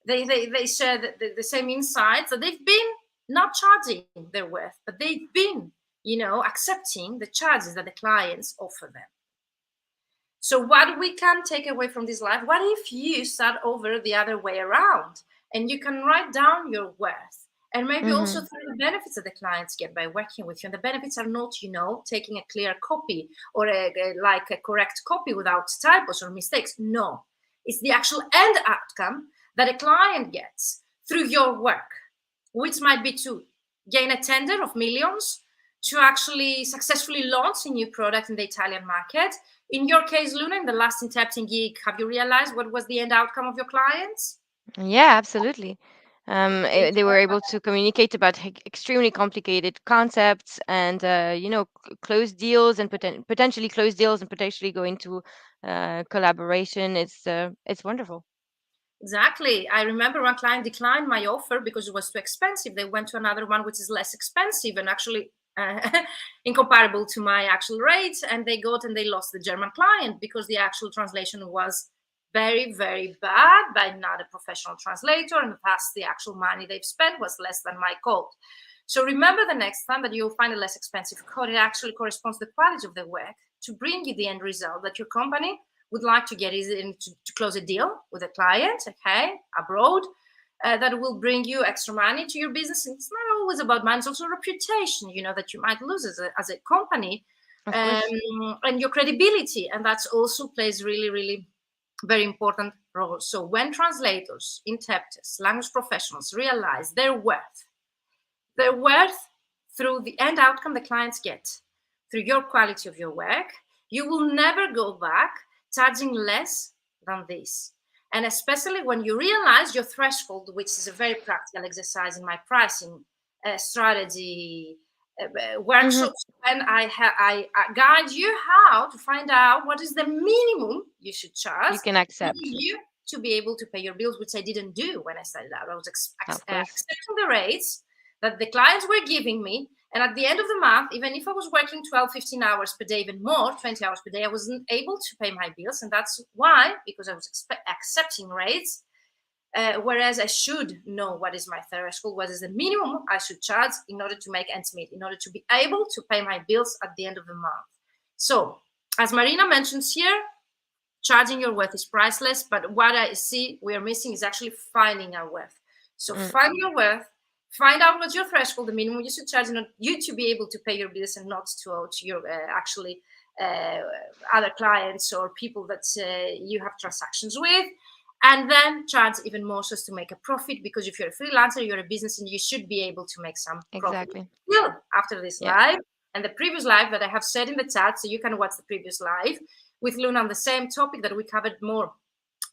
they share the same insights, that they've been not charging their worth, but they've been, accepting the charges that the clients offer them. So what we can take away from this life, what if you start over the other way around and you can write down your worth? And maybe also through the benefits that the clients get by working with you. And the benefits are not, taking a clear copy or a correct copy without typos or mistakes. No, it's the actual end outcome that a client gets through your work, which might be to gain a tender of millions, to actually successfully launch a new product in the Italian market. In your case, Luna, in the last interpreting gig, have you realized what was the end outcome of your clients? Yeah, absolutely. They were able to communicate about extremely complicated concepts and close deals and potentially close deals and potentially go into collaboration. It's wonderful. Exactly. I remember one client declined my offer because it was too expensive. They went to another one which is less expensive and actually incomparable to my actual rates. And they lost the German client because the actual translation was very, very bad by not a professional translator. And thus the actual money they've spent was less than my code. So remember the next time that you'll find a less expensive code, it actually corresponds to the quality of the work to bring you the end result that your company would like to get is to close a deal with a client, okay, abroad, that will bring you extra money to your business. And it's not always about money; it's also reputation, that you might lose as a company, and your credibility, and that also plays really, really very important role. So when translators, interpreters, language professionals realize their worth through the end outcome the clients get, through your quality of your work, you will never go back charging less than this. And especially when you realize your threshold, which is a very practical exercise in my pricing strategy workshops, when I guide you how to find out what is the minimum you should charge you can accept you to be able to pay your bills, which I didn't do when I started out. I was accepting the rates that the clients were giving me. And at the end of the month, even if I was working 12, 15 hours per day, even more, 20 hours per day, I wasn't able to pay my bills. And that's why, because I was accepting rates, whereas I should know what is my threshold, what is the minimum I should charge in order to make ends meet, in order to be able to pay my bills at the end of the month. So, as Marina mentions here, charging your worth is priceless, but what I see we are missing is actually finding our worth. So find your worth, find out what's your threshold, the minimum you should charge in order you to be able to pay your bills and not to owe to your other clients or people that you have transactions with. And then charge even more so as to make a profit, because if you're a freelancer, you're a business, and you should be able to make some profit. Still, after this live and the previous live that I have said in the chat, so you can watch the previous live with Luna on the same topic that we covered more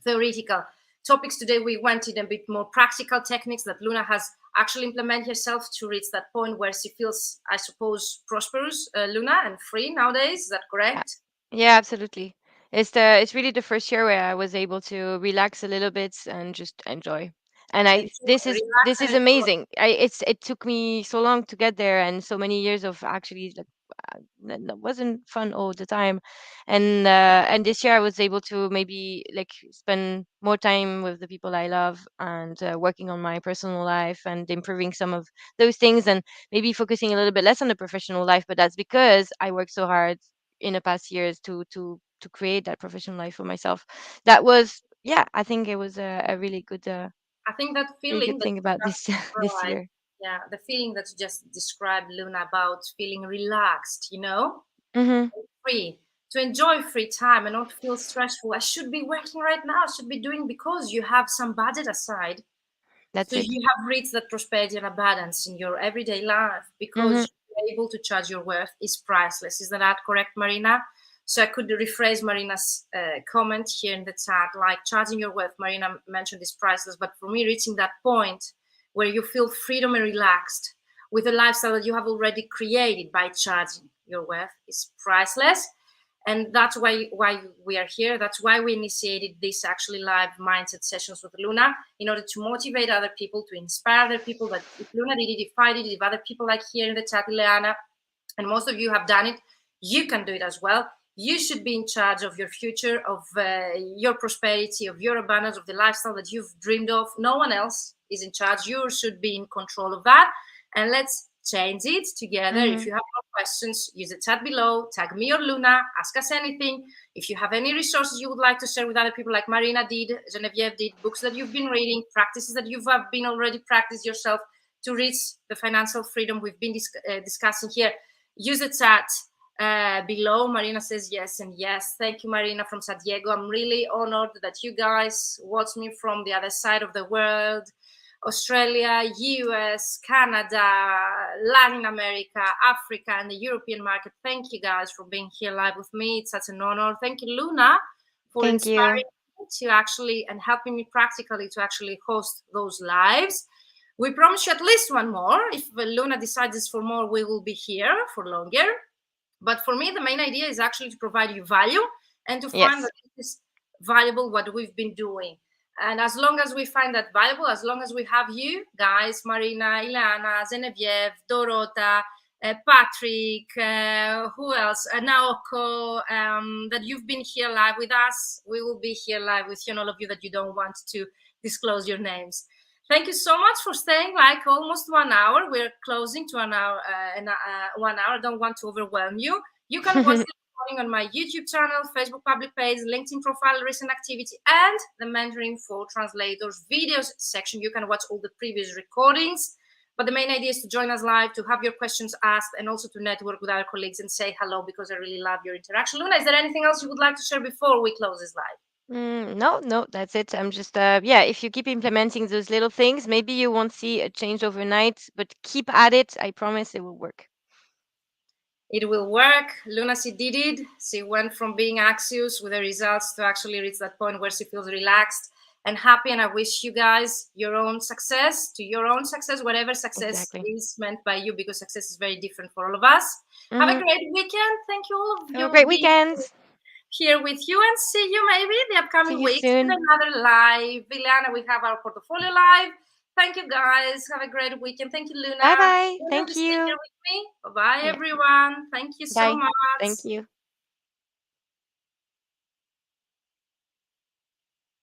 theoretical topics. Today we went in a bit more practical techniques that Luna has actually implemented herself to reach that point where she feels, I suppose, prosperous, Luna, and free nowadays. Is that correct? Yeah, absolutely. It's really the first year where I was able to relax a little bit and just enjoy. And this is amazing. It took me so long to get there, and so many years of actually like that wasn't fun all the time. And this year I was able to maybe like spend more time with the people I love, and working on my personal life and improving some of those things, and maybe focusing a little bit less on the professional life. But that's because I worked so hard in the past years to create that professional life for myself. That was, yeah, I think it was a really good I think that really feeling good that thing about this this right, year. yeah, the feeling that you just described, Luna, about feeling relaxed, free, to enjoy free time and not feel stressful. I should be working right now. I should be doing, because you have some budget aside. That's So it. you have reached that prosperity and abundance in your everyday life because you're able to charge your worth is priceless. Isn't that correct, Marina? So I could rephrase Marina's comment here in the chat, like charging your worth. Marina mentioned is priceless, but for me, reaching that point where you feel freedom and relaxed with a lifestyle that you have already created by charging your worth is priceless. And that's why we are here. That's why we initiated this actually live mindset sessions with Luna, in order to motivate other people, to inspire other people. That if Luna did it, if I did it, if other people like here in the chat, Ileana, and most of you have done it, you can do it as well. You should be in charge of your future, of your prosperity, of your abundance, of the lifestyle that you've dreamed of. No one else is in charge. You should be in control of that. And let's change it together. If you have more questions, use the chat below, tag me or Luna, ask us anything. If you have any resources you would like to share with other people, like Marina did, Genevieve did, books that you've been reading, practices that you've been already practiced yourself to reach the financial freedom we've been discussing here, use the chat below. Marina says yes and yes. Thank you, Marina from San Diego. I'm really honored that you guys watch me from the other side of the world. Australia, US, Canada, Latin America, Africa, and the European market. Thank you guys for being here live with me. It's such an honor. Thank you, Luna, for inspiring me to actually and helping me practically to actually host those lives. We promise you at least one more. If Luna decides for more, we will be here for longer. But for me, the main idea is actually to provide you value and to find that it is valuable what we've been doing. And as long as we find that valuable, as long as we have you guys, Marina, Ileana, Genevieve, Dorota, Patrick, who else? Naoko, that you've been here live with us. We will be here live with you, and all of you that you don't want to disclose your names. Thank you so much for staying like almost 1 hour. We're closing to 1 hour. 1 hour. I don't want to overwhelm you. You can watch the recording on my YouTube channel, Facebook public page, LinkedIn profile, recent activity, and the mentoring for translators videos section. You can watch all the previous recordings. But the main idea is to join us live, to have your questions asked, and also to network with our colleagues and say hello, because I really love your interaction. Luna, is there anything else you would like to share before we close this live? No, that's it. I'm just, yeah, if you keep implementing those little things, maybe you won't see a change overnight, but keep at it. I promise it will work. It will work. Luna, she did it. She went from being anxious with the results to actually reach that point where she feels relaxed and happy. And I wish you guys your own success, whatever success is meant by you, because success is very different for all of us. Have a great weekend. Thank you all of you. Have a great weekend. Here with you, and see you maybe the upcoming weeks in another live. Ileana, we have our portfolio live. Thank you guys. Have a great weekend. Thank you, Luna. Bye bye. Thank you. Here with me. Bye bye, everyone. Thank you so much. Thank you.